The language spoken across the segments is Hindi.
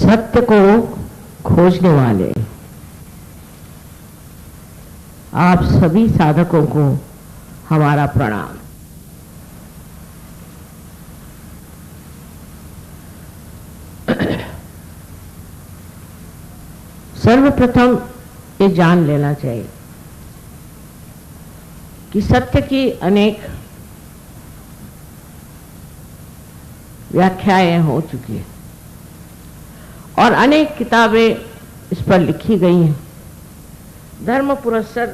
सत्य को खोजने वाले आप सभी साधकों को हमारा प्रणाम। सर्वप्रथम ये जान लेना चाहिए कि सत्य की अनेक व्याख्याएं हो चुकी हैं और अनेक किताबें इस पर लिखी गई हैं। धर्म पुरस्सर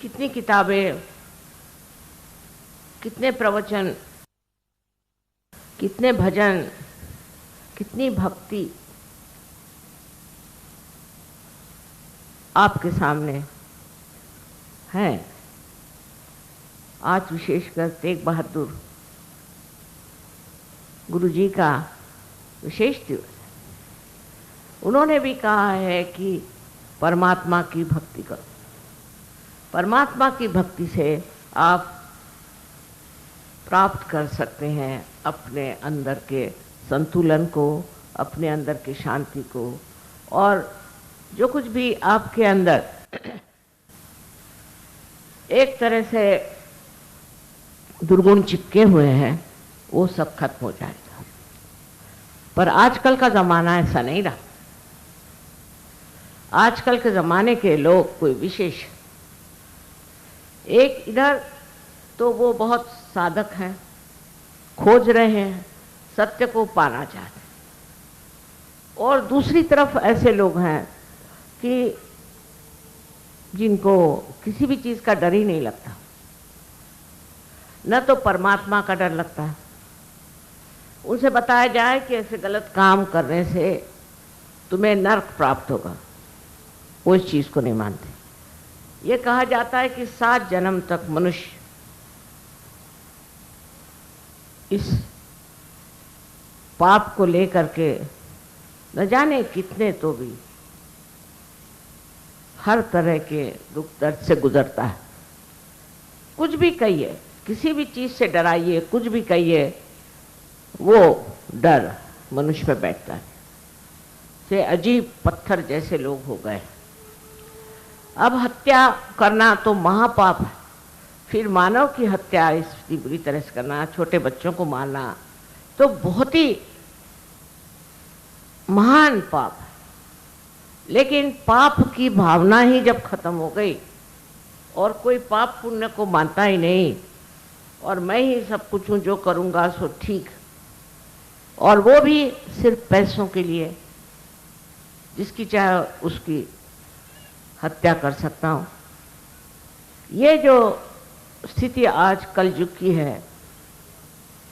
कितनी किताबें, कितने प्रवचन, कितने भजन, कितनी भक्ति आपके सामने है। आज विशेषकर तेग बहादुर गुरु जी का विशेष दिवस है। उन्होंने भी कहा है कि परमात्मा की भक्ति करो। परमात्मा की भक्ति से आप प्राप्त कर सकते हैं अपने अंदर के संतुलन को, अपने अंदर की शांति को, और जो कुछ भी आपके अंदर एक तरह से दुर्गुण चिपके हुए हैं वो सब खत्म हो जाएगा। पर आजकल का ज़माना ऐसा नहीं रहा। आजकल के ज़माने के लोग कोई विशेष, एक इधर तो वो बहुत साधक हैं, खोज रहे हैं, सत्य को पाना चाहते हैं, और दूसरी तरफ ऐसे लोग हैं कि जिनको किसी भी चीज़ का डर ही नहीं लगता, न तो परमात्मा का डर लगता है। उनसे बताया जाए कि ऐसे गलत काम करने से तुम्हें नरक प्राप्त होगा, वो इस चीज़ को नहीं मानते। ये कहा जाता है कि 7 जन्म तक मनुष्य इस पाप को लेकर के न जाने कितने तो भी हर तरह के दुख दर्द से गुजरता है। कुछ भी कहिए, किसी भी चीज़ से डराइए, कुछ भी कहिए, वो डर मनुष्य में बैठता है। से अजीब पत्थर जैसे लोग हो गए। अब हत्या करना तो महापाप है, फिर मानव की हत्या इतनी बुरी तरह से करना, छोटे बच्चों को मारना तो बहुत ही महान पाप है। लेकिन पाप की भावना ही जब खत्म हो गई और कोई पाप पुण्य को मानता ही नहीं, और मैं ही सब कुछ हूँ, जो करूँगा सो ठीक, और वो भी सिर्फ पैसों के लिए, जिसकी चाहे उसकी हत्या कर सकता हूँ। ये जो स्थिति आज कलयुग की है,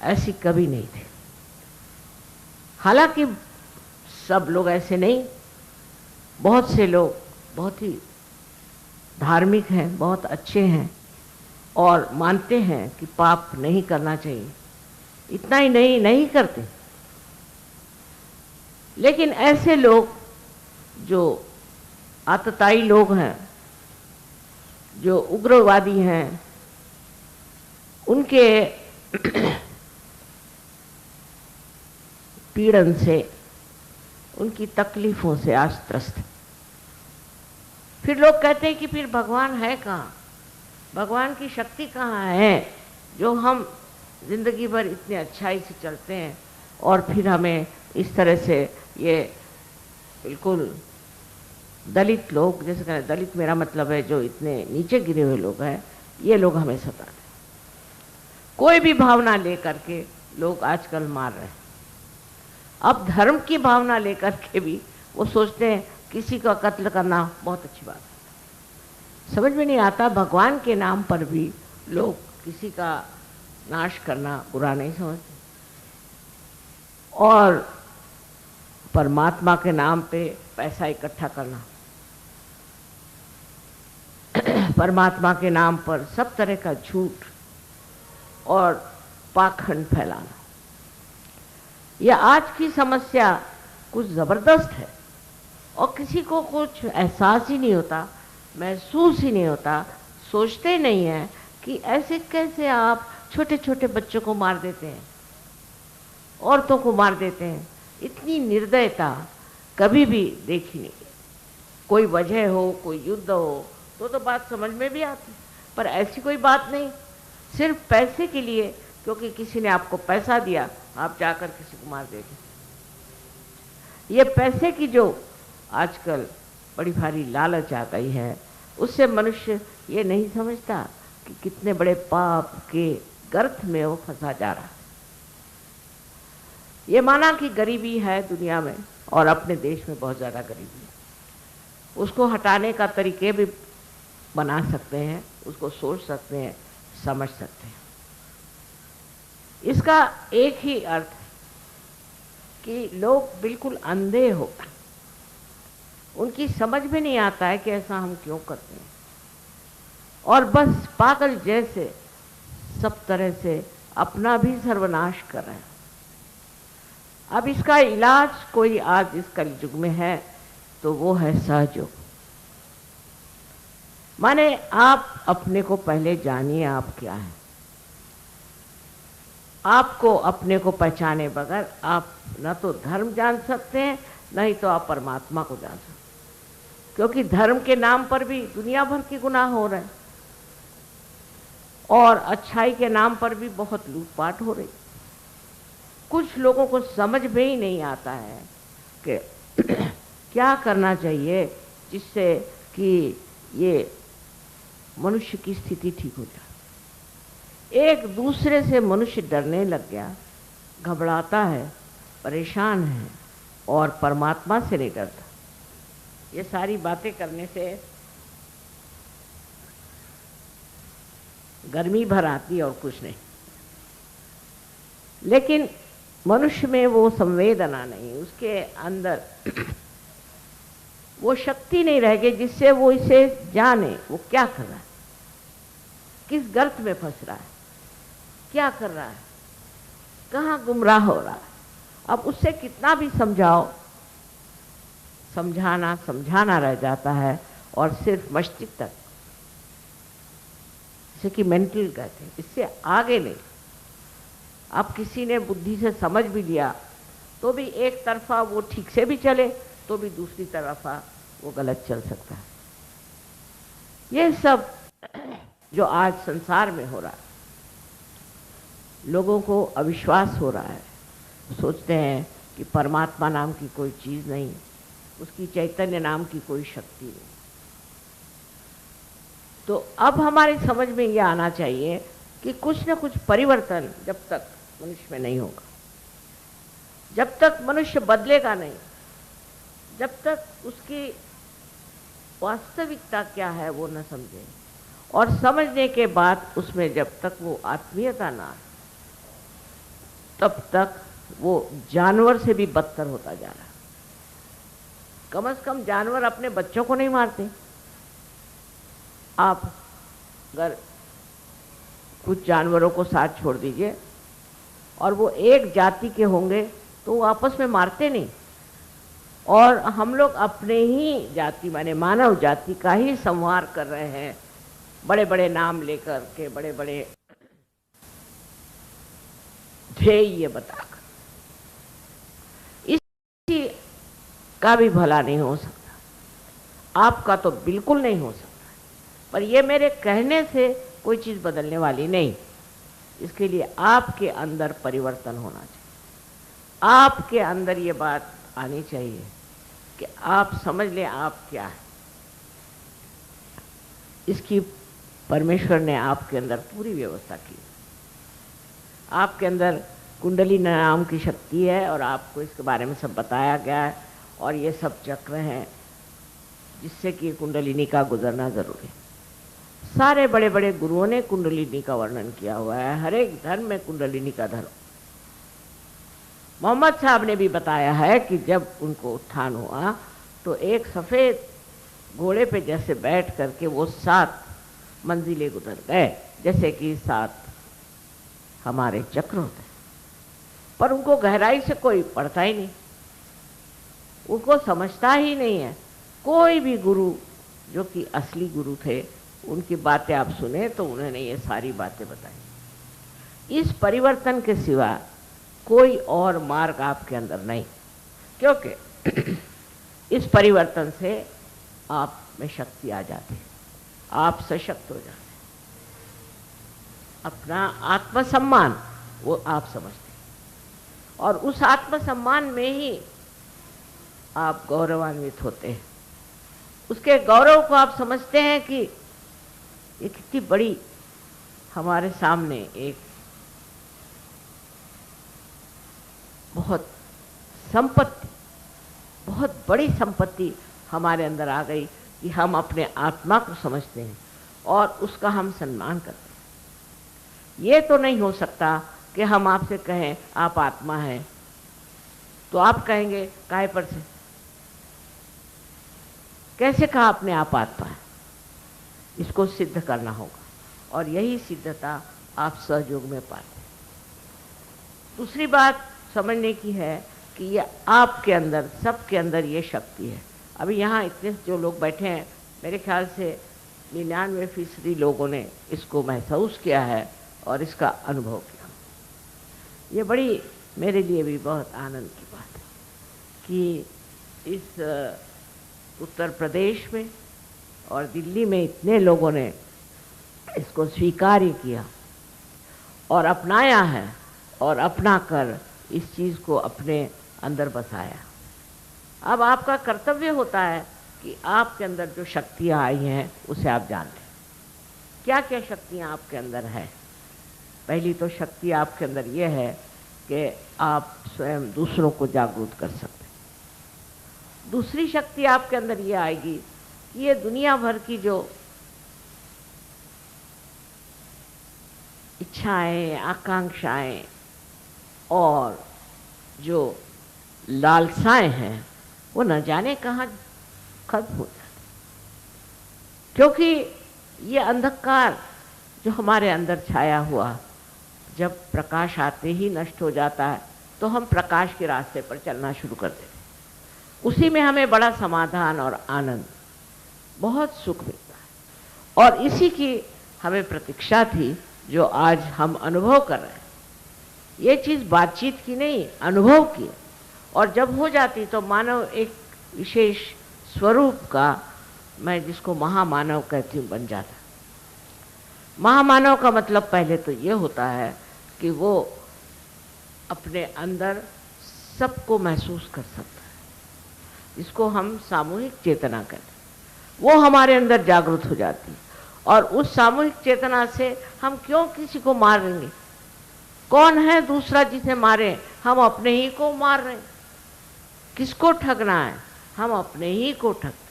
ऐसी कभी नहीं थी। हालांकि सब लोग ऐसे नहीं, बहुत से लोग बहुत ही धार्मिक हैं, बहुत अच्छे हैं और मानते हैं कि पाप नहीं करना चाहिए। इतना ही नहीं करते। लेकिन ऐसे लोग जो आतताई लोग हैं, जो उग्रवादी हैं, उनके पीड़न से, उनकी तकलीफों से आज त्रस्त है। फिर लोग कहते हैं कि फिर भगवान है कहाँ, भगवान की शक्ति कहाँ है, जो हम जिंदगी भर इतने अच्छाई से चलते हैं और फिर हमें इस तरह से ये बिल्कुल दलित लोग, जैसे कहते हैं, दलित मेरा मतलब है जो इतने नीचे गिरे हुए लोग हैं, ये लोग हमें सताते हैं। कोई भी भावना लेकर के लोग आजकल मार रहे हैं। अब धर्म की भावना लेकर के भी वो सोचते हैं किसी का कत्ल करना बहुत अच्छी बात है। समझ में नहीं आता, भगवान के नाम पर भी लोग किसी का नाश करना बुरा नहीं समझते, और परमात्मा के नाम पे पैसा इकट्ठा करना, परमात्मा के नाम पर सब तरह का झूठ और पाखंड फैलाना, यह आज की समस्या कुछ ज़बरदस्त है। और किसी को कुछ एहसास ही नहीं होता, महसूस ही नहीं होता, सोचते नहीं हैं कि ऐसे कैसे आप छोटे छोटे बच्चों को मार देते हैं, औरतों को मार देते हैं, इतनी निर्दयता कभी भी देखी नहीं। कोई वजह हो, कोई युद्ध हो तो बात समझ में भी आती, पर ऐसी कोई बात नहीं। सिर्फ पैसे के लिए, क्योंकि किसी ने आपको पैसा दिया, आप जाकर किसी को मार देंगे। ये पैसे की जो आजकल बड़ी भारी लालच आ गई है, उससे मनुष्य ये नहीं समझता कि कितने बड़े पाप के गर्त में वो फंसा जा रहा है। ये माना कि गरीबी है दुनिया में और अपने देश में बहुत ज़्यादा गरीबी है, उसको हटाने का तरीके भी बना सकते हैं, उसको सोच सकते हैं, समझ सकते हैं। इसका एक ही अर्थ है कि लोग बिल्कुल अंधे हो, उनकी समझ में नहीं आता है कि ऐसा हम क्यों करते हैं, और बस पागल जैसे सब तरह से अपना भी सर्वनाश कर रहे हैं। अब इसका इलाज कोई आज इस कलयुग में है तो वो है सहयोग। माने आप अपने को पहले जानिए आप क्या है। आपको अपने को पहचाने बगैर आप न तो धर्म जान सकते हैं, नहीं तो आप परमात्मा को जान सकते हैं। क्योंकि धर्म के नाम पर भी दुनिया भर के गुनाह हो रहे हैं और अच्छाई के नाम पर भी बहुत लूटपाट हो रही। कुछ लोगों को समझ में ही नहीं आता है कि क्या करना चाहिए जिससे कि ये मनुष्य की स्थिति ठीक हो जाए। एक दूसरे से मनुष्य डरने लग गया, घबराता है, परेशान है और परमात्मा से नहीं डरता। ये सारी बातें करने से गर्मी भर आती और कुछ नहीं, लेकिन मनुष्य में वो संवेदना नहीं, उसके अंदर वो शक्ति नहीं रह गई जिससे वो इसे जाने वो क्या कर रहा है, किस गर्त में फंस रहा है, क्या कर रहा है, कहाँ गुमराह हो रहा है। अब उससे कितना भी समझाओ, समझाना रह जाता है और सिर्फ मस्तिष्क तक, जैसे कि मेंटल कहते हैं, इससे आगे नहीं। अब किसी ने बुद्धि से समझ भी लिया तो भी एक तरफा वो ठीक से भी चले तो भी दूसरी तरफा वो गलत चल सकता है। ये सब जो आज संसार में हो रहा है, लोगों को अविश्वास हो रहा है, सोचते हैं कि परमात्मा नाम की कोई चीज़ नहीं, उसकी चैतन्य नाम की कोई शक्ति नहीं। तो अब हमारी समझ में ये आना चाहिए कि कुछ न कुछ परिवर्तन जब तक मनुष्य में नहीं होगा, जब तक मनुष्य बदलेगा नहीं, जब तक उसकी वास्तविकता क्या है वो न समझे, और समझने के बाद उसमें जब तक वो आत्मीयता ना आए, तब तक वो जानवर से भी बदतर होता जा रहा है। कम से कम जानवर अपने बच्चों को नहीं मारते। आप अगर कुछ जानवरों को साथ छोड़ दीजिए और वो एक जाति के होंगे तो वो आपस में मारते नहीं, और हम लोग अपने ही जाति माने मानव जाति का ही संहार कर रहे हैं, बड़े बड़े नाम लेकर के, बड़े बड़े ध्येय बताकर। इसी का भी भला नहीं हो सकता, आपका तो बिल्कुल नहीं हो सकता, पर ये मेरे कहने से कोई चीज़ बदलने वाली नहीं। इसके लिए आपके अंदर परिवर्तन होना चाहिए, आपके अंदर ये बात आनी चाहिए कि आप समझ लें आप क्या है। इसकी परमेश्वर ने आपके अंदर पूरी व्यवस्था की। आपके अंदर कुंडली नाम की शक्ति है और आपको इसके बारे में सब बताया गया है, और ये सब चक्र हैं जिससे कि कुंडलिनी का गुजरना जरूरी है। सारे बड़े बड़े गुरुओं ने कुंडलिनी का वर्णन किया हुआ है, हर एक धर्म में कुंडलिनी का धर्म। मोहम्मद साहब ने भी बताया है कि जब उनको उत्थान हुआ तो एक सफ़ेद घोड़े पे जैसे बैठ करके वो 7 मंजिलें गुजर गए, जैसे कि 7 हमारे चक्र होते हैं, पर उनको गहराई से कोई पढ़ता ही नहीं, उनको समझता ही नहीं है। कोई भी गुरु जो कि असली गुरु थे, उनकी बातें आप सुने तो उन्होंने ये सारी बातें बताई। इस परिवर्तन के सिवा कोई और मार्ग आपके अंदर नहीं। क्योंकि इस परिवर्तन से आप में शक्ति आ जाती है, आप सशक्त हो जाते हैं। अपना आत्मसम्मान वो आप समझते हैं और उस आत्मसम्मान में ही आप गौरवान्वित होते हैं। उसके गौरव को आप समझते हैं कि ये कितनी बड़ी हमारे सामने एक बहुत संपत्ति, बहुत बड़ी संपत्ति हमारे अंदर आ गई कि हम अपने आत्मा को समझते हैं और उसका हम सम्मान करते हैं। ये तो नहीं हो सकता कि हम आपसे कहें आप आत्मा हैं, तो आप कहेंगे काहे पर से, कैसे कहा आपने आप आत्मा है? इसको सिद्ध करना होगा और यही सिद्धता आप सहयोग में पाते हैं। दूसरी बात समझने की है कि ये आपके अंदर, सबके अंदर ये शक्ति है। अभी यहाँ इतने जो लोग बैठे हैं, मेरे ख्याल से 99% लोगों ने इसको महसूस किया है और इसका अनुभव किया। ये बड़ी मेरे लिए भी बहुत आनंद की बात है कि इस उत्तर प्रदेश में और दिल्ली में इतने लोगों ने इसको स्वीकार किया और अपनाया है और अपना कर इस चीज़ को अपने अंदर बसाया। अब आपका कर्तव्य होता है कि आपके अंदर जो शक्तियाँ आई हैं उसे आप जान लें। क्या क्या शक्तियाँ आपके अंदर है? पहली तो शक्ति आपके अंदर ये है कि आप स्वयं दूसरों को जागरूक कर सकते हैं। दूसरी शक्ति आपके अंदर ये आएगी कि ये दुनिया भर की जो इच्छाएं, आकांक्षाएं और जो लालसाएं हैं वो न जाने कहाँ खत्म हो जाती, क्योंकि ये अंधकार जो हमारे अंदर छाया हुआ जब प्रकाश आते ही नष्ट हो जाता है तो हम प्रकाश के रास्ते पर चलना शुरू कर देते हैं। उसी में हमें बड़ा समाधान और आनंद, बहुत सुख मिलता है और इसी की हमें प्रतीक्षा थी जो आज हम अनुभव कर रहे हैं। ये चीज़ बातचीत की नहीं, अनुभव की, और जब हो जाती तो मानव एक विशेष स्वरूप का, मैं जिसको महामानव कहती हूँ, बन जाता। महामानव का मतलब पहले तो ये होता है कि वो अपने अंदर सबको महसूस कर सकता है, जिसको हम सामूहिक चेतना कहते हैं। वो हमारे अंदर जागृत हो जाती है और उस सामूहिक चेतना से हम क्यों किसी को मार देंगे? कौन है दूसरा जिसे मारे? हम अपने ही को मार रहे हैं। किसको ठगना है? हम अपने ही को ठगते।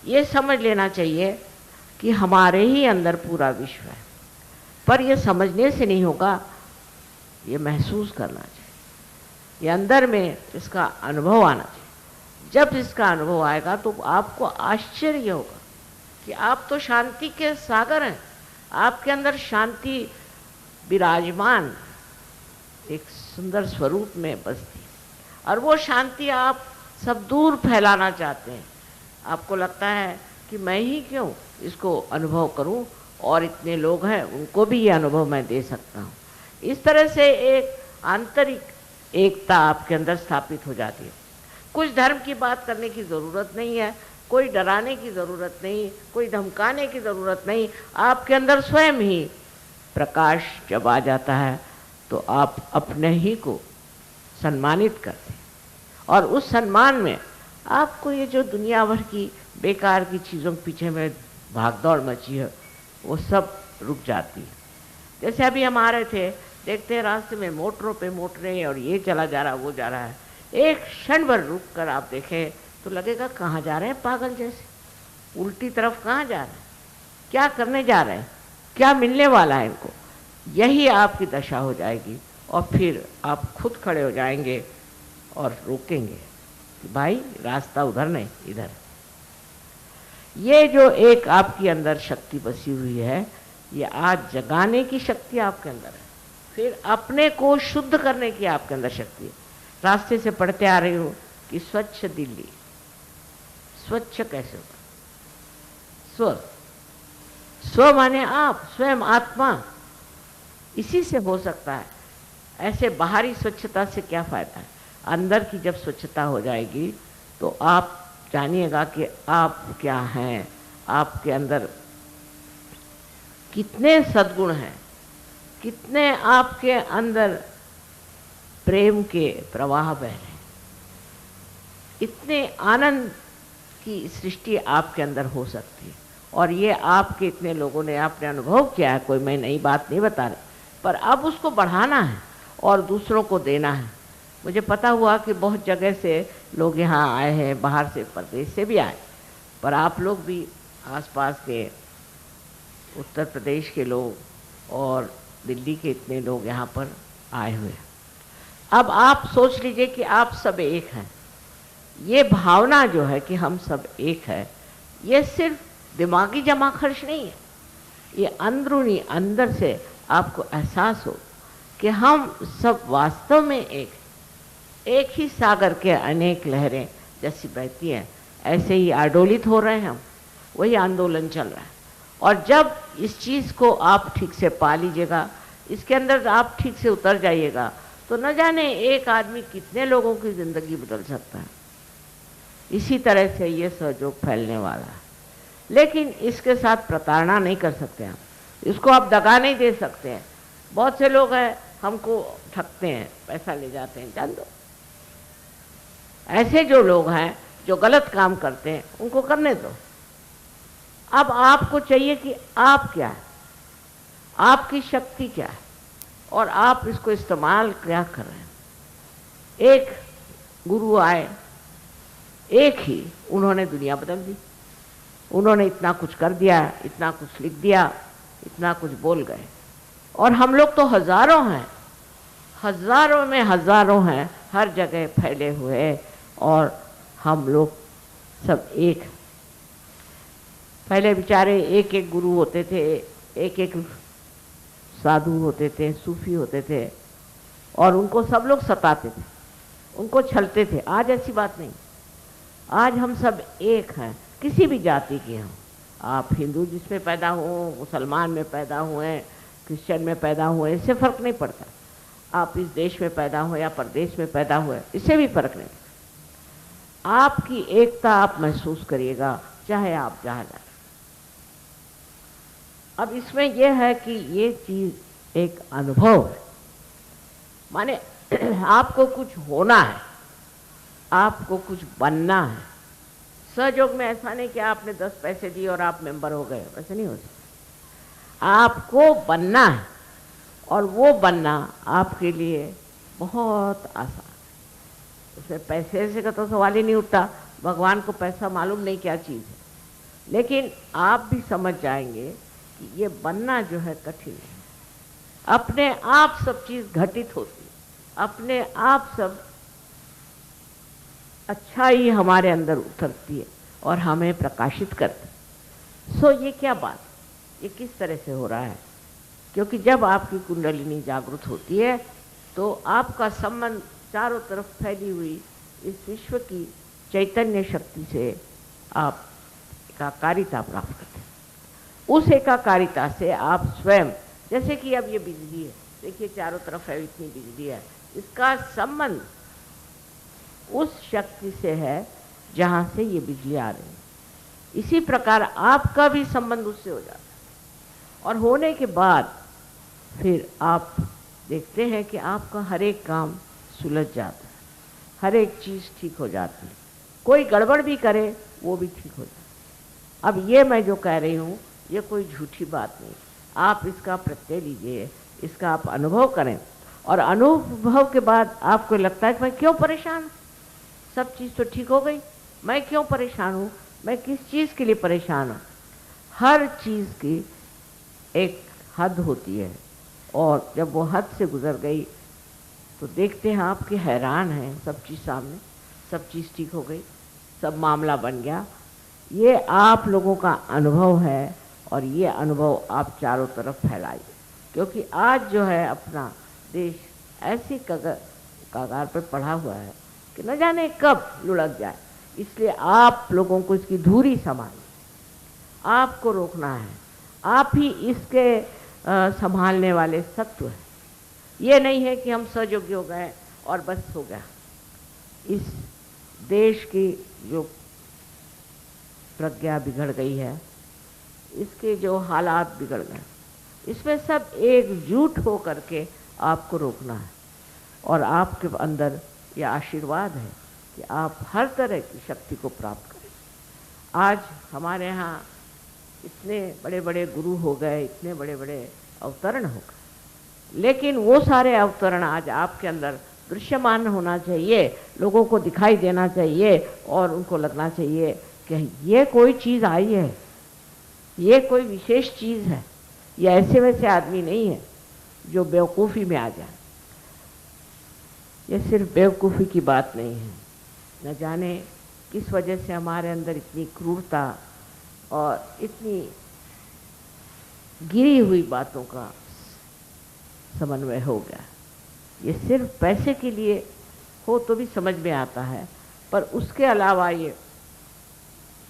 ये समझ लेना चाहिए कि हमारे ही अंदर पूरा विश्व है, पर ये समझने से नहीं होगा, ये महसूस करना चाहिए, ये अंदर में इसका अनुभव आना चाहिए। जब इसका अनुभव आएगा तो आपको आश्चर्य होगा कि आप तो शांति के सागर हैं, आपके अंदर शांति विराजमान एक सुंदर स्वरूप में बसती है और वो शांति आप सब दूर फैलाना चाहते हैं। आपको लगता है कि मैं ही क्यों इसको अनुभव करूं और इतने लोग हैं उनको भी ये अनुभव मैं दे सकता हूं। इस तरह से एक आंतरिक एकता आपके अंदर स्थापित हो जाती है। कुछ धर्म की बात करने की ज़रूरत नहीं है, कोई डराने की ज़रूरत नहीं, कोई धमकाने की ज़रूरत नहीं। आपके अंदर स्वयं ही प्रकाश जब आ जाता है तो आप अपने ही को सम्मानित करते हैं और उस सम्मान में आपको ये जो दुनिया भर की बेकार की चीज़ों के पीछे में भागदौड़ मची है वो सब रुक जाती है। जैसे अभी हम आ रहे थे, देखते हैं रास्ते में मोटरों पे मोटरें और ये चला जा रहा वो जा रहा है। एक क्षण भर रुक कर आप देखें तो लगेगा कहाँ जा रहे हैं पागल जैसे, उल्टी तरफ कहाँ जा रहे हैं, क्या करने जा रहे हैं, क्या मिलने वाला है इनको। यही आपकी दशा हो जाएगी और फिर आप खुद खड़े हो जाएंगे और रोकेंगे कि भाई रास्ता उधर नहीं इधर। ये जो एक आपकी अंदर शक्ति बसी हुई है, ये आज जगाने की शक्ति आपके अंदर है, फिर अपने को शुद्ध करने की आपके अंदर शक्ति है। रास्ते से पढ़ते आ रही हूँ कि स्वच्छ दिल्ली, स्वच्छ कैसे होगा? स्व, स्व माने आप, स्वयं आत्मा, इसी से हो सकता है। ऐसे बाहरी स्वच्छता से क्या फायदा है? अंदर की जब स्वच्छता हो जाएगी तो आप जानिएगा कि आप क्या हैं, आपके अंदर कितने सद्गुण हैं, कितने आपके अंदर प्रेम के प्रवाह बह रहे हैं, इतने आनंद की सृष्टि आपके अंदर हो सकती है। और ये आपके इतने लोगों ने आपने अनुभव किया है, कोई मैं नई बात नहीं बता रही, पर अब उसको बढ़ाना है और दूसरों को देना है। मुझे पता हुआ कि बहुत जगह से लोग यहाँ आए हैं, बाहर से, प्रदेश से भी आए, पर आप लोग भी आसपास के उत्तर प्रदेश के लोग और दिल्ली के इतने लोग यहाँ पर आए हुए हैं। अब आप सोच लीजिए कि आप सब एक हैं। ये भावना जो है कि हम सब एक है, ये सिर्फ दिमागी जमा खर्च नहीं है, ये अंदरूनी अंदर से आपको एहसास हो कि हम सब वास्तव में एक ही सागर के अनेक लहरें जैसी बहती हैं, ऐसे ही आडोलित हो रहे हैं हम, वही आंदोलन चल रहा है। और जब इस चीज़ को आप ठीक से पा लीजिएगा, इसके अंदर आप ठीक से उतर जाइएगा, तो न जाने एक आदमी कितने लोगों की ज़िंदगी बदल सकता है। इसी तरह से ये सहयोग फैलने वाला है, लेकिन इसके साथ प्रताड़ना नहीं कर सकते हम, इसको आप दगा नहीं दे सकते हैं। बहुत से लोग हैं हमको ठगते हैं, पैसा ले जाते हैं, जान दो। ऐसे जो लोग हैं जो गलत काम करते हैं उनको करने दो। अब आपको चाहिए कि आप क्या है, आपकी शक्ति क्या है और आप इसको इस्तेमाल क्या कर रहे हैं। एक गुरु आए, एक ही उन्होंने दुनिया बदल दी, उन्होंने इतना कुछ कर दिया, इतना कुछ लिख दिया, इतना कुछ बोल गए। और हम लोग तो हजारों हैं, हजारों में हजारों हैं, हर जगह फैले हुए, और हम लोग सब एक। पहले बेचारे एक एक गुरु होते थे, एक एक साधु होते थे, सूफी होते थे, और उनको सब लोग सताते थे, उनको छलते थे। आज ऐसी बात नहीं, आज हम सब एक हैं, किसी भी जाति के हम। आप हिंदू जिसमें पैदा हो, मुसलमान में पैदा हुए, क्रिश्चियन में पैदा हुए, इससे फ़र्क नहीं पड़ता। आप इस देश में पैदा हुए या परदेश में पैदा हुए, इससे भी फ़र्क नहीं पड़ता। आपकी एकता आप महसूस करिएगा, चाहे आप जहाँ जाए। अब इसमें यह है कि ये चीज़ एक अनुभव है, माने आपको कुछ होना है, आपको कुछ बनना है। सहयोग में ऐसा नहीं कि आपने 10 पैसे दिए और आप मेंबर हो गए, वैसे नहीं हो सकता। आपको बनना है, और वो बनना आपके लिए बहुत आसान है। उसमें पैसे से का तो सवाल ही नहीं उठता, भगवान को पैसा मालूम नहीं क्या चीज़ है, लेकिन आप भी समझ जाएंगे कि ये बनना जो है कठिन है। अपने आप सब चीज़ घटित होती है, अपने आप सब अच्छा ही हमारे अंदर उतरती है और हमें प्रकाशित करती। सो ये क्या बात, ये किस तरह से हो रहा है? क्योंकि जब आपकी कुंडलिनी जागृत होती है तो आपका संबंध चारों तरफ फैली हुई इस विश्व की चैतन्य शक्ति से आप एकाकारिता प्राप्त करते हैं। उस एकाकारिता से आप स्वयं, जैसे कि अब ये बिजली है, देखिए चारों तरफ है, इतनी बिजली है, इसका संबंध उस शक्ति से है जहाँ से ये बिजली आ रही है। इसी प्रकार आपका भी संबंध उससे हो जाता है, और होने के बाद फिर आप देखते हैं कि आपका हर एक काम सुलझ जाता है, हर एक चीज़ ठीक हो जाती है। कोई गड़बड़ भी करे वो भी ठीक हो जाता है। अब ये मैं जो कह रही हूँ ये कोई झूठी बात नहीं, आप इसका प्रत्यय लीजिए, इसका आप अनुभव करें, और अनुभव के बाद आपको लगता है कि मैं क्यों परेशान हूँ, सब चीज़ तो ठीक हो गई, मैं क्यों परेशान हूँ, मैं किस चीज़ के लिए परेशान हूँ। हर चीज़ की एक हद होती है, और जब वो हद से गुजर गई तो देखते हैं आपके हैरान हैं, सब चीज़ सामने, सब चीज़ ठीक हो गई, सब मामला बन गया। ये आप लोगों का अनुभव है, और ये अनुभव आप चारों तरफ फैलाइए, क्योंकि आज जो है अपना देश ऐसी कगार पर पड़ा हुआ है कि न जाने कब लुढ़क जाए। इसलिए आप लोगों को इसकी धुरी संभालनी, आपको रोकना है, आप ही इसके संभालने वाले सत्व हैं। ये नहीं है कि हम सहयोगी हो गए और बस हो गया, इस देश की जो प्रज्ञा बिगड़ गई है, इसके जो हालात बिगड़ गए, इसमें सब एकजुट हो करके आपको रोकना है। और आपके अंदर यह आशीर्वाद है कि आप हर तरह की शक्ति को प्राप्त करें। आज हमारे यहाँ इतने बड़े बड़े गुरु हो गए, इतने बड़े बड़े अवतरण हो गए, लेकिन वो सारे अवतरण आज आपके अंदर दृश्यमान होना चाहिए, लोगों को दिखाई देना चाहिए और उनको लगना चाहिए कि ये कोई चीज़ आई है, ये कोई विशेष चीज़ है, ये ऐसे वैसे आदमी नहीं है जो बेवकूफ़ी में आ जाए। ये सिर्फ बेवकूफ़ी की बात नहीं है, न जाने किस वजह से हमारे अंदर इतनी क्रूरता और इतनी गिरी हुई बातों का समन्वय हो गया। ये सिर्फ पैसे के लिए हो तो भी समझ में आता है, पर उसके अलावा ये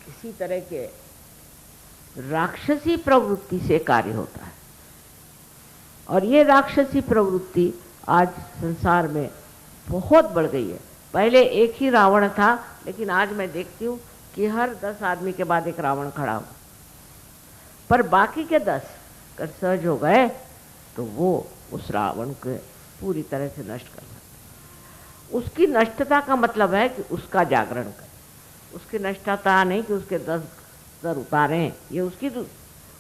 किसी तरह के राक्षसी प्रवृत्ति से कार्य होता है। और ये राक्षसी प्रवृत्ति आज संसार में बहुत बढ़ गई है। पहले एक ही रावण था, लेकिन आज मैं देखती हूँ कि हर 10 आदमी के बाद एक रावण खड़ा हो। पर बाकी के 10 अगर सहज हो गए तो वो उस रावण को पूरी तरह से नष्ट कर सकते। उसकी नष्टता का मतलब है कि उसका जागरण करें। उसकी नष्टता नहीं कि उसके 10 सर उतारें, ये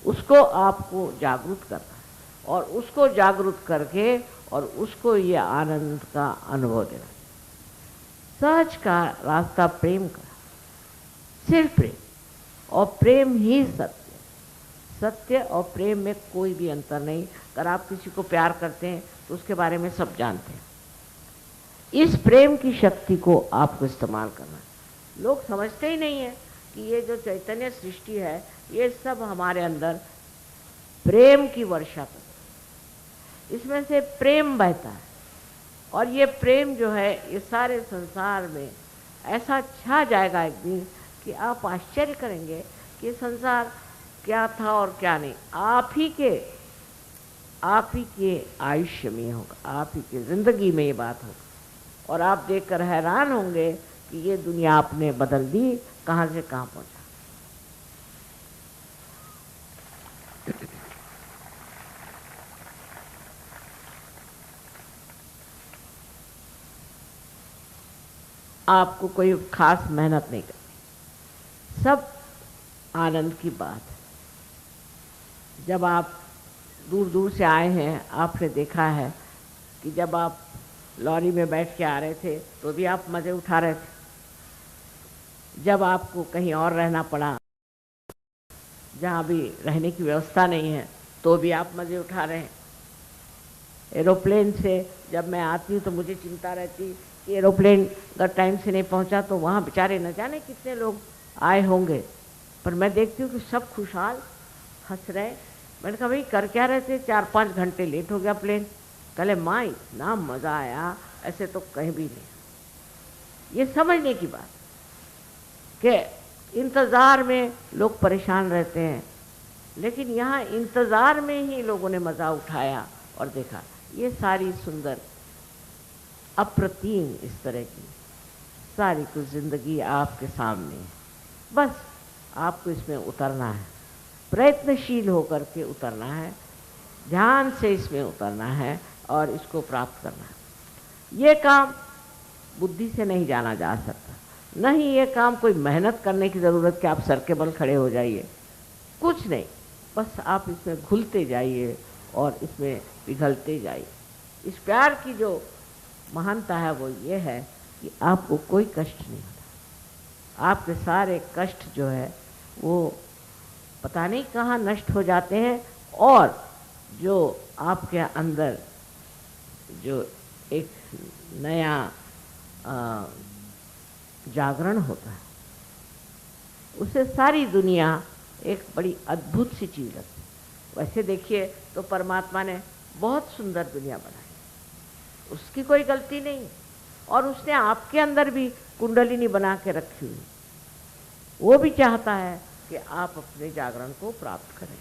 उसको आपको जागरूक करना है और उसको जागरूक करके और उसको ये आनंद का अनुभव देना। सहज का रास्ता प्रेम का, सिर्फ प्रेम, और प्रेम ही सत्य। सत्य और प्रेम में कोई भी अंतर नहीं। अगर आप किसी को प्यार करते हैं तो उसके बारे में सब जानते हैं। इस प्रेम की शक्ति को आपको इस्तेमाल करना है। लोग समझते ही नहीं है कि ये जो चैतन्य सृष्टि है, ये सब हमारे अंदर प्रेम की वर्षा करता है, इसमें से प्रेम बहता है। और ये प्रेम जो है ये सारे संसार में ऐसा छा जाएगा एक दिन कि आप आश्चर्य करेंगे कि संसार क्या था और क्या नहीं। आप ही के आयुष्य में होगा, आप ही की जिंदगी में ये बात होगा और आप देखकर हैरान होंगे कि ये दुनिया आपने बदल दी, कहाँ से कहाँ पहुँचा। आपको कोई खास मेहनत नहीं करनी, सब आनंद की बात है। जब आप दूर दूर से आए हैं, आपने देखा है कि जब आप लॉरी में बैठ के आ रहे थे तो भी आप मज़े उठा रहे थे। जब आपको कहीं और रहना पड़ा, जहाँ भी रहने की व्यवस्था नहीं है, तो भी आप मज़े उठा रहे हैं। एरोप्लेन से जब मैं आती हूँ तो मुझे चिंता रहती कि एरोप्लेन अगर टाइम से नहीं पहुँचा तो वहाँ बेचारे न जाने कितने लोग आए होंगे, पर मैं देखती हूँ कि सब खुशहाल हंस रहे। मैंने कहा भाई कर क्या रहे थे, 4-5 घंटे लेट हो गया प्लेन। कहले माँ इतना मज़ा आया, ऐसे तो कहीं भी नहीं। ये समझने की बात कि इंतज़ार में लोग परेशान रहते हैं, लेकिन यहाँ इंतज़ार में ही लोगों ने मज़ा उठाया और देखा। ये सारी सुंदर अप्रतिम इस तरह की सारी कुछ ज़िंदगी आपके सामने है। बस आपको इसमें उतरना है, प्रयत्नशील होकर के उतरना है, ध्यान से इसमें उतरना है और इसको प्राप्त करना है। ये काम बुद्धि से नहीं जाना जा सकता, नहीं ये काम कोई मेहनत करने की ज़रूरत कि आप सर के बल खड़े हो जाइए, कुछ नहीं। बस आप इसमें घुलते जाइए और इसमें पिघलते जाइए। इस प्यार की जो महानता है वो ये है कि आपको कोई कष्ट नहीं होता। आपके सारे कष्ट जो है वो पता नहीं कहाँ नष्ट हो जाते हैं, और जो आपके अंदर जो एक नया जागरण होता है, उससे सारी दुनिया एक बड़ी अद्भुत सी चीज़ लगती है। वैसे देखिए तो परमात्मा ने बहुत सुंदर दुनिया बनाई, उसकी कोई गलती नहीं, और उसने आपके अंदर भी कुंडलिनी बना के रखी हुई। वो भी चाहता है कि आप अपने जागरण को प्राप्त करें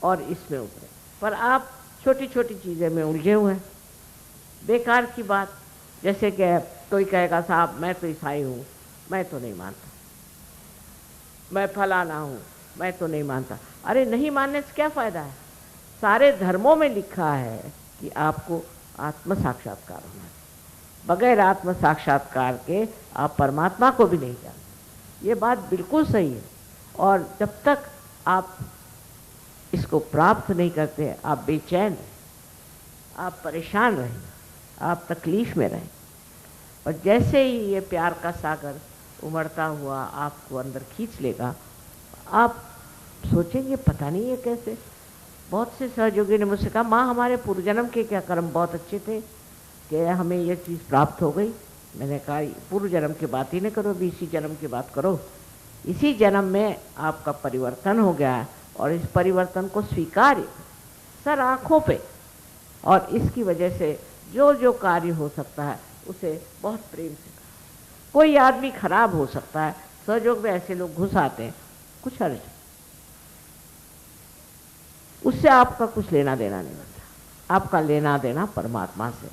और इसमें उतरें, पर आप छोटी छोटी चीज़ें में उलझे हुए हैं। बेकार की बात, जैसे कि कोई कहेगा साहब मैं तो ईसाई हूँ, मैं तो नहीं मानता, मैं फलाना हूँ, मैं तो नहीं मानता। अरे नहीं मानने से क्या फ़ायदा है? सारे धर्मों में लिखा है कि आपको आत्म साक्षात्कार होना है। बगैर आत्म साक्षात्कार के आप परमात्मा को भी नहीं जानते। ये बात बिल्कुल सही है। और जब तक आप इसको प्राप्त नहीं करते आप बेचैन रहें, आप परेशान रहें, आप तकलीफ में रहें। और जैसे ही ये प्यार का सागर उमड़ता हुआ आपको अंदर खींच लेगा, आप सोचेंगे पता नहीं ये कैसे। बहुत से सहयोगी ने मुझसे कहा माँ हमारे पूर्व जन्म के क्या कर्म बहुत अच्छे थे कि हमें ये चीज़ प्राप्त हो गई। मैंने कहा पूर्व जन्म की बात ही नहीं करो, अभी इसी जन्म की बात करो। इसी जन्म में आपका परिवर्तन हो गया है और इस परिवर्तन को स्वीकार्य सर आँखों पे, और इसकी वजह से जो जो कार्य हो सकता है उसे बहुत प्रेम से करें। कोई आदमी खराब हो सकता है, सहयोग में ऐसे लोग घुस आते हैं, कुछ अर्ज उससे आपका कुछ लेना देना नहीं होता। आपका लेना देना परमात्मा से,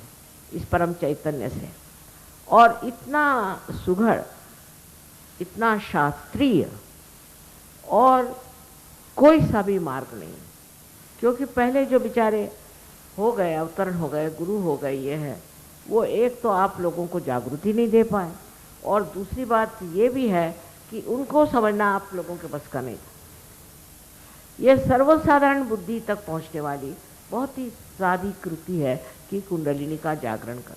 इस परम चैतन्य से। और इतना सुघड़, इतना शास्त्रीय और कोई सा भी मार्ग नहीं, क्योंकि पहले जो बेचारे हो गए, अवतरण हो गए, गुरु हो गए, ये है वो एक तो आप लोगों को जागृति नहीं दे पाए, और दूसरी बात ये भी है कि उनको समझना आप लोगों के बस का नहीं था। ये सर्वसाधारण बुद्धि तक पहुंचने वाली बहुत ही सादी कृति है कि कुंडलिनी का जागरण कर।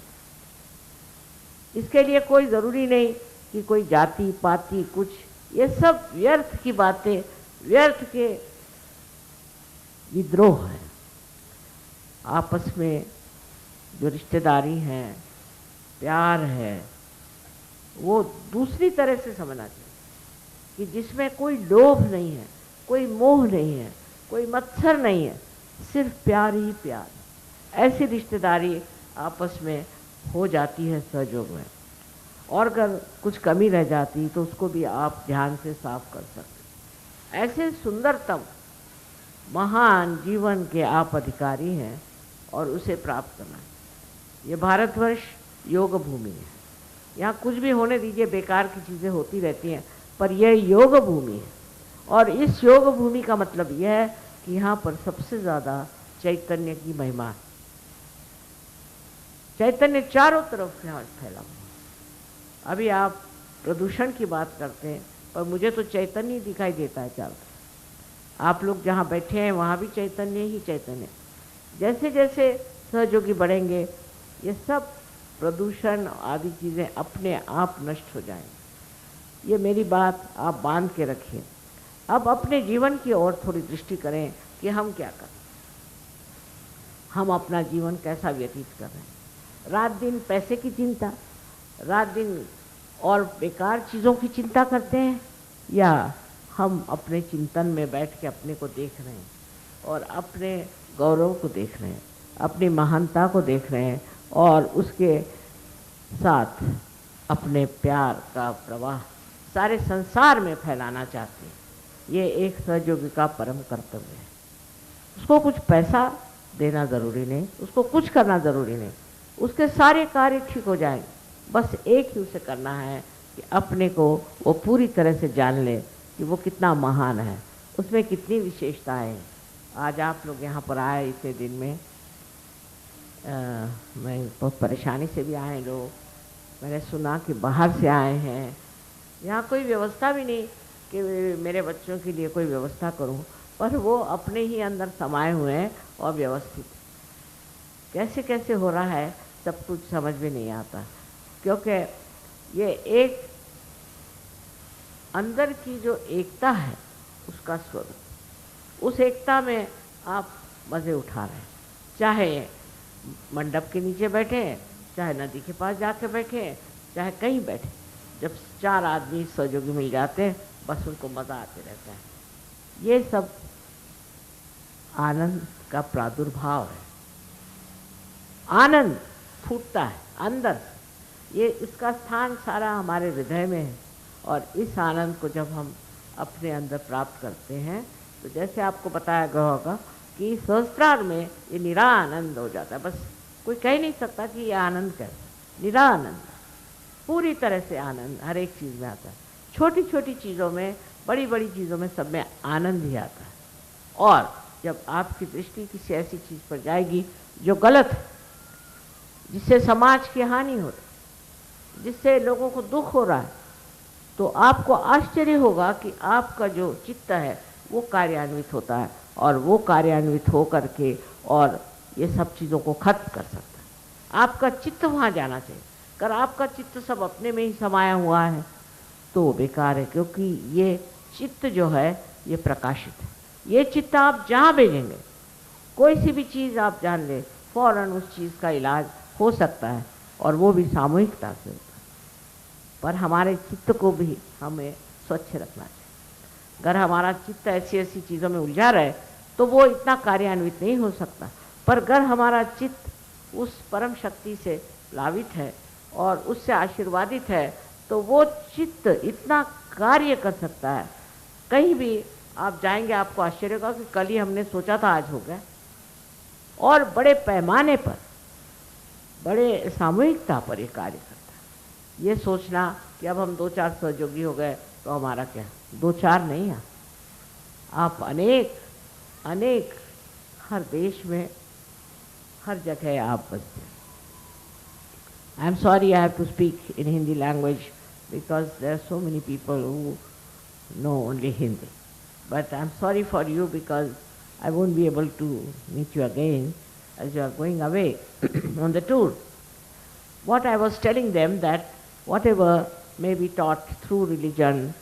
इसके लिए कोई ज़रूरी नहीं कि कोई जाति पाति कुछ, ये सब व्यर्थ की बातें, व्यर्थ के विद्रोह है। आपस में जो रिश्तेदारी है, प्यार है, वो दूसरी तरह से समझना चाहिए कि जिसमें कोई लोभ नहीं है, कोई मोह नहीं है, कोई मत्सर नहीं है, सिर्फ प्यार ही प्यार। ऐसी रिश्तेदारी आपस में हो जाती है सहयोग में। और अगर कुछ कमी रह जाती तो उसको भी आप ध्यान से साफ कर सकते। ऐसे सुंदरतम महान जीवन के आप अधिकारी हैं और उसे प्राप्त करना है। ये भारतवर्ष योग भूमि है। यहाँ कुछ भी होने दीजिए, बेकार की चीज़ें होती रहती हैं, पर यह योग भूमि है। और इस योग भूमि का मतलब यह है कि यहाँ पर सबसे ज़्यादा चैतन्य की महिमा है। चैतन्य चारों तरफ यहाँ फैला हुआ। अभी आप प्रदूषण की बात करते हैं, पर मुझे तो चैतन्य ही दिखाई देता है चारों तरफ। आप लोग जहाँ बैठे हैं वहाँ भी चैतन्य ही चैतन्य। जैसे जैसे सहयोगी बढ़ेंगे, ये सब प्रदूषण आदि चीज़ें अपने आप नष्ट हो जाएंगी। ये मेरी बात आप बांध के रखिए। अब अपने जीवन की ओर थोड़ी दृष्टि करें कि हम क्या करें, हम अपना जीवन कैसा व्यतीत कर रहे हैं। रात दिन पैसे की चिंता, रात दिन और बेकार चीज़ों की चिंता करते हैं, या हम अपने चिंतन में बैठ के अपने को देख रहे हैं और अपने गौरव को देख रहे हैं, अपनी महानता को देख रहे हैं, और उसके साथ अपने प्यार का प्रवाह सारे संसार में फैलाना चाहते हैं। ये एक सहयोगी का परम कर्तव्य है। उसको कुछ पैसा देना ज़रूरी नहीं, उसको कुछ करना ज़रूरी नहीं, उसके सारे कार्य ठीक हो जाएंगे। बस एक ही उसे करना है कि अपने को वो पूरी तरह से जान ले कि वो कितना महान है, उसमें कितनी विशेषताएं हैं। आज आप लोग यहाँ पर आए इतने दिन में, मैं बहुत परेशानी से भी आए लोग। मैंने सुना कि बाहर से आए हैं, यहाँ कोई व्यवस्था भी नहीं कि मेरे बच्चों के लिए कोई व्यवस्था करूं, पर वो अपने ही अंदर समाये हुए हैं और व्यवस्थित। कैसे कैसे हो रहा है सब कुछ समझ में नहीं आता, क्योंकि ये एक अंदर की जो एकता है उसका स्वरूप, उस एकता में आप मज़े उठा रहे हैं। चाहे मंडप के नीचे बैठे, चाहे नदी के पास जाके बैठे, चाहे कहीं बैठे, जब चार आदमी सहयोगी मिल जाते हैं बस उनको मज़ा आते रहता है। ये सब आनंद का प्रादुर्भाव है। आनंद फूटता है अंदर से, ये इसका स्थान सारा हमारे हृदय में है। और इस आनंद को जब हम अपने अंदर प्राप्त करते हैं तो जैसे आपको बताया गया होगा कि सहस्त्रार में ये निरानंद हो जाता है। बस कोई कह नहीं सकता कि ये आनंद कैसा, निरानंद, पूरी तरह से आनंद हर एक चीज़ में आता है। छोटी छोटी चीज़ों में, बड़ी बड़ी चीज़ों में, सब में आनंद ही आता है। और जब आपकी दृष्टि किसी ऐसी चीज़ पर जाएगी जो गलत है, जिससे समाज की हानि हो रही, जिससे लोगों को दुख हो रहा है, तो आपको आश्चर्य होगा कि आपका जो चित्त है वो कार्यान्वित होता है, और वो कार्यान्वित हो करके और ये सब चीज़ों को खत्म कर सकता है। आपका चित्त वहाँ जाना चाहिए। अगर आपका चित्त सब अपने में ही समाया हुआ है तो वो बेकार है, क्योंकि ये चित्त जो है ये प्रकाशित है। ये चित्त आप जहाँ भेजेंगे, कोई सी भी चीज़ आप जान ले, फौरन उस चीज़ का इलाज हो सकता है, और वो भी सामूहिकता से होता है। पर हमारे चित्त को भी हमें स्वच्छ रखना चाहिए। अगर हमारा चित्त ऐसी ऐसी चीज़ों में उलझा रहे तो वो इतना कार्यान्वित नहीं हो सकता। पर अगर हमारा चित्त उस परम शक्ति से प्लावित है और उससे आशीर्वादित है, तो वो चित्त इतना कार्य कर सकता है। कहीं भी आप जाएंगे आपको आश्चर्य होगा कि कल ही हमने सोचा था आज हो गया। और बड़े पैमाने पर, बड़े सामूहिकता पर ये कार्य करता है। ये सोचना कि अब हम 2-4 सहयोगी हो गए तो हमारा क्या, 2-4 नहीं है, आप अनेक अनेक, हर देश में, हर जगह आप बसते हैं। I am sorry I have to speak in Hindi language because there are so many people who know only Hindi. But I'm sorry for you because I won't be able to meet you again as you are going away on the tour. What I was telling them, that whatever may be taught through religion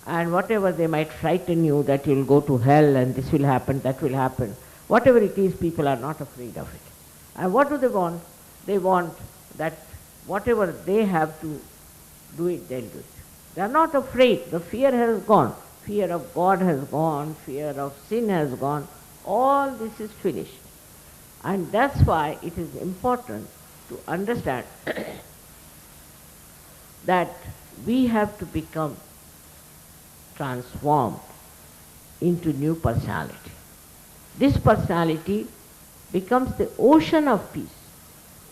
and whatever they might frighten you that you'll go to hell and this will happen, that will happen, whatever it is, people are not afraid of it. And what do they want? They want that whatever they have to do it, they'll do it. They are not afraid. The fear has gone. Fear of God has gone. Fear of sin has gone. All this is finished. And that's why it is important to understand that we have to become transformed into new personality. This personality becomes the ocean of peace.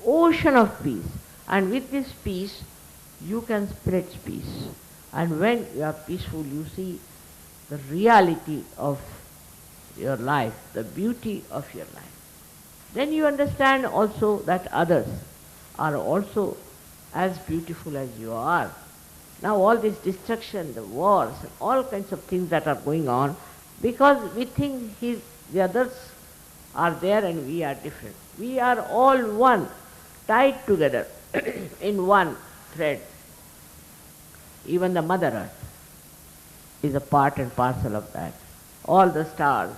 Ocean of peace. And with this peace, you can spread peace. And when you are peaceful, you see the reality of your life, the beauty of your life. Then you understand also that others are also as beautiful as you are. Now all this destruction, the wars, and all kinds of things that are going on, because we think the others are there and we are different. We are all one, tied together in one thread. Even the Mother Earth is a part and parcel of that. All the stars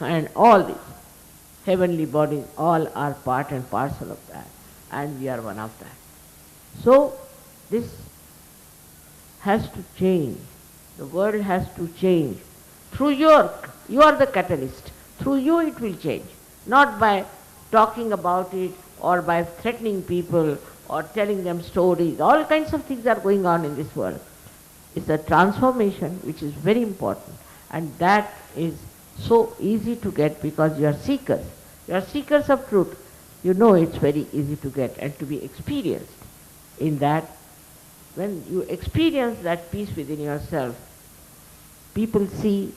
and all these heavenly bodies, all are part and parcel of that, and we are one of that. So this has to change. The world has to change. Through you are the catalyst. Through you it will change. Not by talking about it or by threatening people or telling them stories. All kinds of things are going on in this world. It's a transformation which is very important, and that is so easy to get because you are seekers. You are seekers of truth. You know it's very easy to get and to be experienced in that. When you experience that peace within yourself, people see,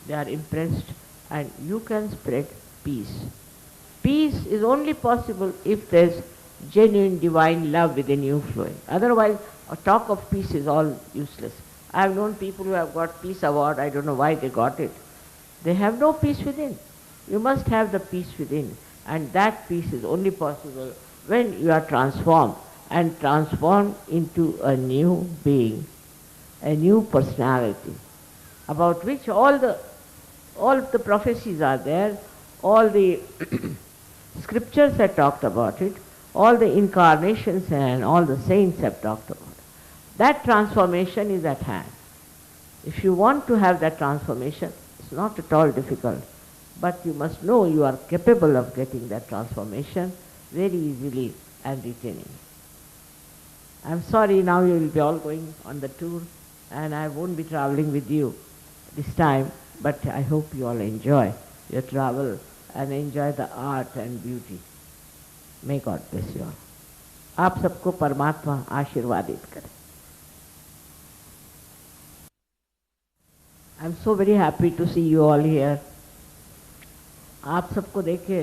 they are impressed, and you can spread peace. Peace is only possible if there's genuine divine love within you flowing. Otherwise, a talk of peace is all useless. I have known people who have got peace award, I don't know why they got it. They have no peace within. You must have the peace within, and that peace is only possible when you are transformed and transformed into a new being, a new personality, about which all the prophecies are there, all the scriptures have talked about it, all the incarnations and all the saints have talked about it. That transformation is at hand. If you want to have that transformation, it's not at all difficult, but you must know you are capable of getting that transformation very easily and retaining it. I'm sorry, now you will be all going on the tour and I won't be traveling with you this time, but I hope you all enjoy your travel and enjoy the art and beauty. May God bless you all. आप सबको परमात्मा आशीर्वादित करे। I am so very happy to see you all here. आप सबको देखे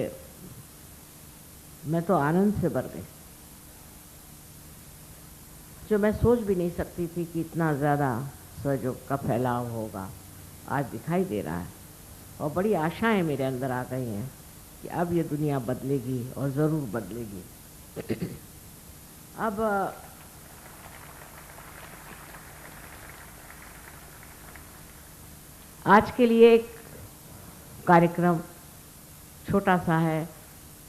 मैं तो आनंद से भर गई, जो मैं सोच भी नहीं सकती थी कि इतना ज़्यादा सहयोग का फैलाव होगा, आज दिखाई दे रहा है। और बड़ी आशाएं मेरे अंदर आ गई हैं कि अब ये दुनिया बदलेगी और ज़रूर बदलेगी। अब आज के लिए एक कार्यक्रम छोटा सा है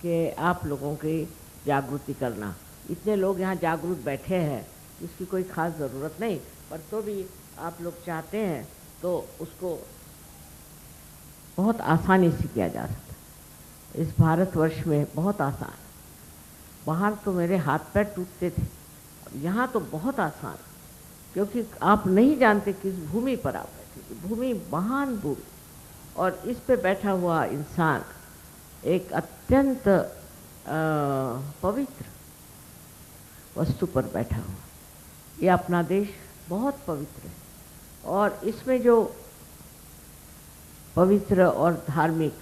कि आप लोगों की जागृति करना। इतने लोग यहाँ जागरूक बैठे हैं, इसकी कोई ख़ास ज़रूरत नहीं, पर तो भी आप लोग चाहते हैं तो उसको बहुत आसानी से किया जा सकता है। इस भारतवर्ष में बहुत आसान, बाहर तो मेरे हाथ पैर टूटते थे, यहाँ तो बहुत आसान, क्योंकि आप नहीं जानते किस भूमि पर आप बैठे। भूमि महान भूमि, और इस पे बैठा हुआ इंसान एक अत्यंत पवित्र वस्तु पर बैठा हुआ। ये अपना देश बहुत पवित्र है, और इसमें जो पवित्र और धार्मिक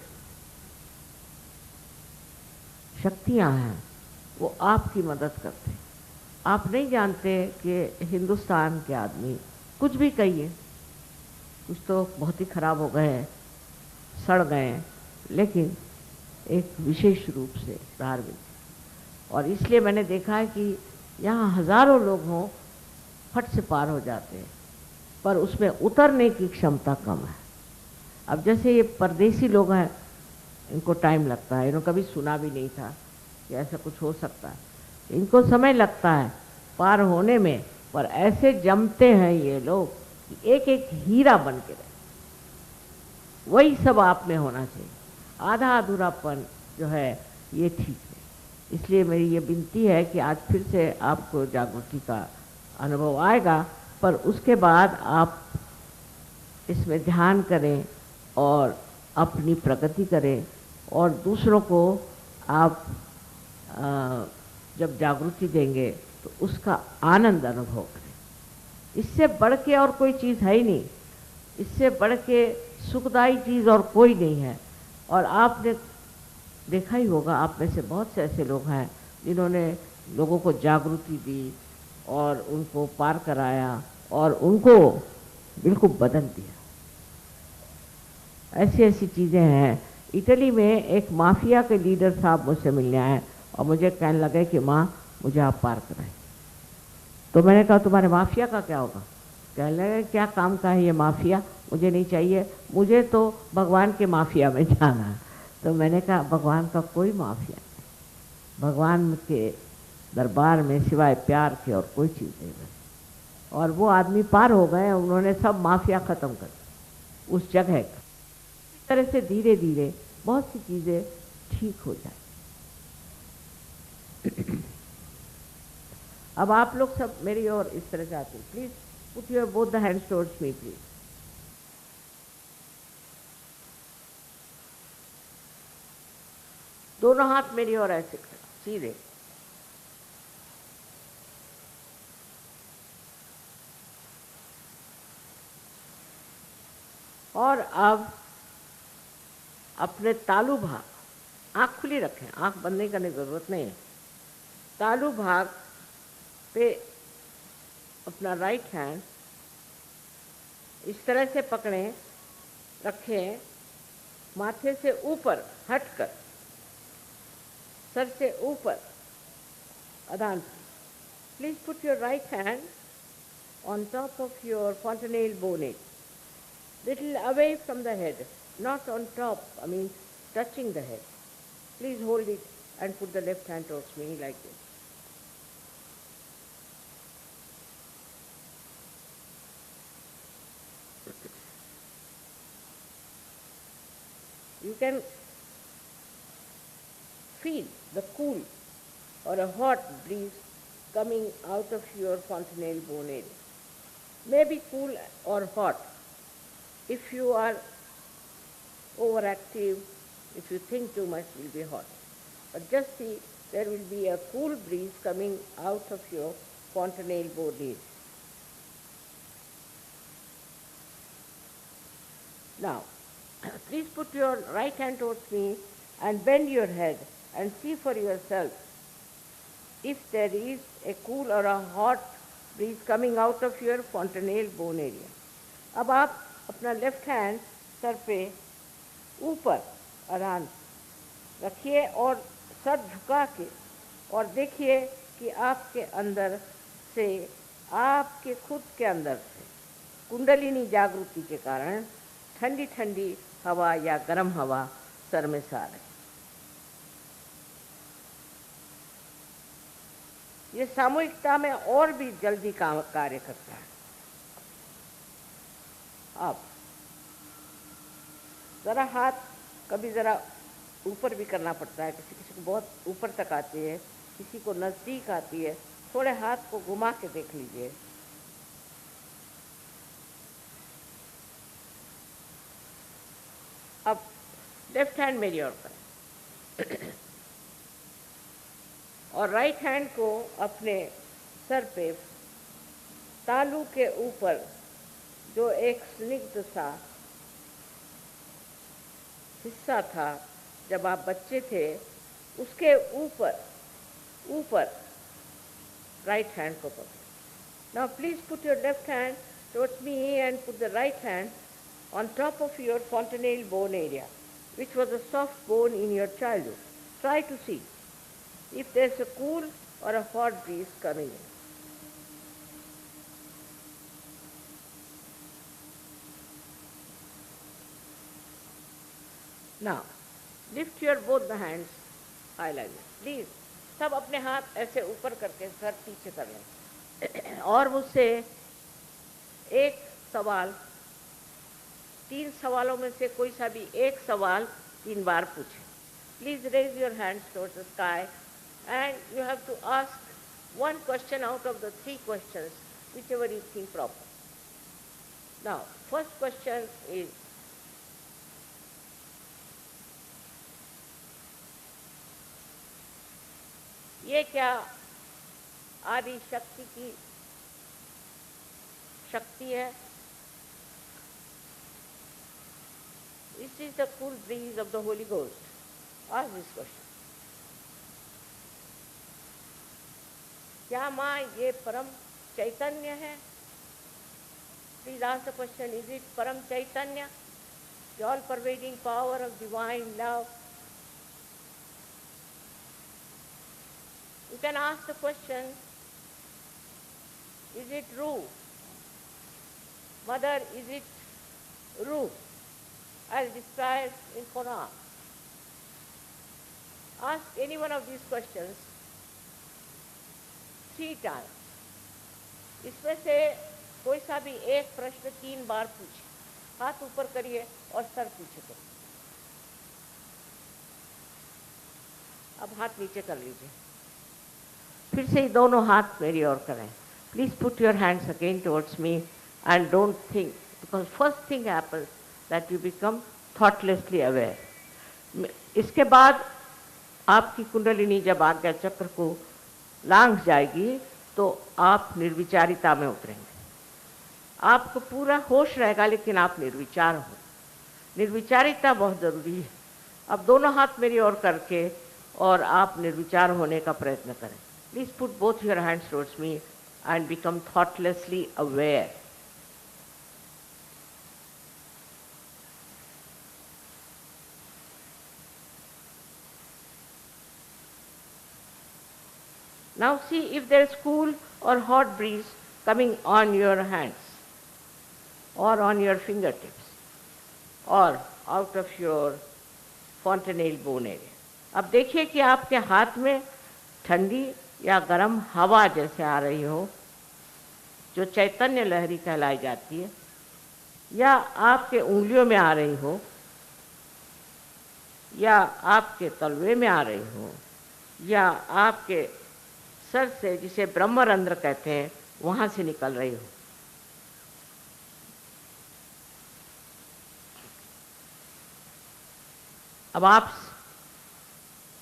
शक्तियां हैं वो आपकी मदद करते हैं। आप नहीं जानते कि हिंदुस्तान के आदमी कुछ भी कहिए, कुछ तो बहुत ही खराब हो गए हैं, सड़ गए हैं, लेकिन एक विशेष रूप से धार्मिक। और इसलिए मैंने देखा है कि यहाँ हजारों लोग हों, फट से पार हो जाते हैं, पर उसमें उतरने की क्षमता कम है। अब जैसे ये परदेसी लोग हैं, इनको टाइम लगता है, इन्होंने कभी सुना भी नहीं था कि ऐसा कुछ हो सकता है, इनको समय लगता है पार होने में, पर ऐसे जमते हैं ये लोग कि एक एक हीरा बन के रहे। वही सब आप में होना चाहिए। आधा अधूरापन जो है ये ठीक है। इसलिए मेरी ये विनती है कि आज फिर से आपको जागृति का अनुभव आएगा, पर उसके बाद आप इसमें ध्यान करें और अपनी प्रगति करें, और दूसरों को आप जब जागृति देंगे तो उसका आनंद अनुभव करें। इससे बढ़ के और कोई चीज़ है ही नहीं, इससे बढ़ के सुखदायी चीज़ और कोई नहीं है। और आपने देखा ही होगा, आप में से बहुत से ऐसे लोग हैं जिन्होंने लोगों को जागृति दी और उनको पार कराया और उनको बिल्कुल बदल दिया। ऐसी ऐसी चीज़ें हैं। इटली में एक माफिया के लीडर साहब मुझसे मिलने आए और मुझे कहने लगे कि माँ मुझे आप पार कराएं। तो मैंने कहा तुम्हारे माफिया का क्या होगा? कहने लगे क्या काम का है ये माफिया, मुझे नहीं चाहिए, मुझे तो भगवान के माफिया में जाना है। तो मैंने कहा भगवान का कोई माफिया नहीं, भगवान के दरबार में सिवाय प्यार के और कोई चीज़ नहीं है। और वो आदमी पार हो गए, उन्होंने सब माफिया ख़त्म कर दी उस जगह का। इस तरह से धीरे धीरे बहुत सी चीज़ें ठीक हो जाए। अब आप लोग सब मेरी ओर इस तरह से आते, please put your both the hands towards me please. दोनों हाथ मेरी ओर ऐसे सीधे। और अब अपने तालू भाग, आँख खुली रखें, आँख बंद नहीं करने की जरूरत नहीं है। तालू भाग पे अपना राइट हैंड इस तरह से पकड़ें, रखें, माथे से ऊपर हटकर, सर से ऊपर अदान। Please put your right hand on top of your fontanelle bone, little away from the head, not on top, I mean touching the head. Please hold it and put the left hand towards me like this. You can feel the cool or a hot breeze coming out of your fontanelle bone area. Maybe cool or hot. If you are overactive, if you think too much, it will be hot. But just see there will be a cool breeze coming out of your fontanelle body. Now, please put your right hand towards me and bend your head and see for yourself if there is a cool or a hot breeze coming out of your fontanelle bone area. अब आप अपना लेफ्ट हैंड सर पे ऊपर आराम रखिए और सर झुका के और देखिए कि आपके अंदर से, आपके खुद के अंदर से कुंडलिनी जागृति के कारण ठंडी ठंडी हवा या गर्म हवा सर में से आ रही। ये सामूहिकता में और भी जल्दी कार्य करता है। अब ज़रा हाथ कभी ज़रा ऊपर भी करना पड़ता है, किसी किसी को बहुत ऊपर तक आती है, किसी को नज़दीक आती है। थोड़े हाथ को घुमा के देख लीजिए। अब लेफ्ट हैंड मेरी ओर करें और राइट हैंड को अपने सर पे तालू के ऊपर जो एक स्निग्ध सा हिस्सा था जब आप बच्चे थे, उसके ऊपर राइट हैंड को पकड़ो। Now please put your left hand towards me and put the right hand on top of your fontanelle bone area, which was a soft bone in your childhood. Try to see if there's a cool or a hot breeze coming in. Now, lift your both the hands high like this. Please, सब अपने हाथ ऐसे ऊपर करके सर पीछे कर लें और मुझसे एक सवाल, 3 सवालों में से कोई सा भी एक सवाल 3 बार पूछें। Please raise your hands towards the sky and you have to ask 1 question out of the 3 questions, whichever you think proper. Now, first question is, ये क्या आदि शक्ति की शक्ति है? This is the cool breeze of the Holy Ghost. Ask this question. क्या माँ ये परम चैतन्य है? Please ask the question, is it param chaitanya, the all-pervading power of divine love? You can ask the question, is it Ru? Mother, is it Ru? As described in Quran. Ask any one of these questions 3 times. इसमें से कोई सा भी एक प्रश्न 3 बार पूछिए। हाथ ऊपर करिए और सर पीछे करिए। अब हाथ नीचे कर लीजिए। फिर से ही दोनों हाथ मेरी ओर करें। Please put your hands again towards me and don't think, because first thing happens that you become thoughtlessly aware. इसके बाद आपकी कुंडलिनी जब आज्ञा चक्र को लांघ जाएगी तो आप निर्विचारिता में उतरेंगे। आपको पूरा होश रहेगा लेकिन आप निर्विचार हो। निर्विचारिता बहुत ज़रूरी है। अब दोनों हाथ मेरी ओर करके और आप निर्विचार होने का प्रयत्न करें। Please put both your hands towards me and become thoughtlessly aware. Now see if there is cool or hot breeze coming on your hands or on your fingertips or out of your fontanelle bone area. अब देखिए कि आपके हाथ में ठंडी या गर्म हवा जैसे आ रही हो, जो चैतन्य लहरी कहलाई जाती है, या आपके उंगलियों में आ रही हो, या आपके तलवे में आ रही हो, या आपके सर से, जिसे ब्रह्मरंध्र कहते हैं, वहां से निकल रही हो। अब आप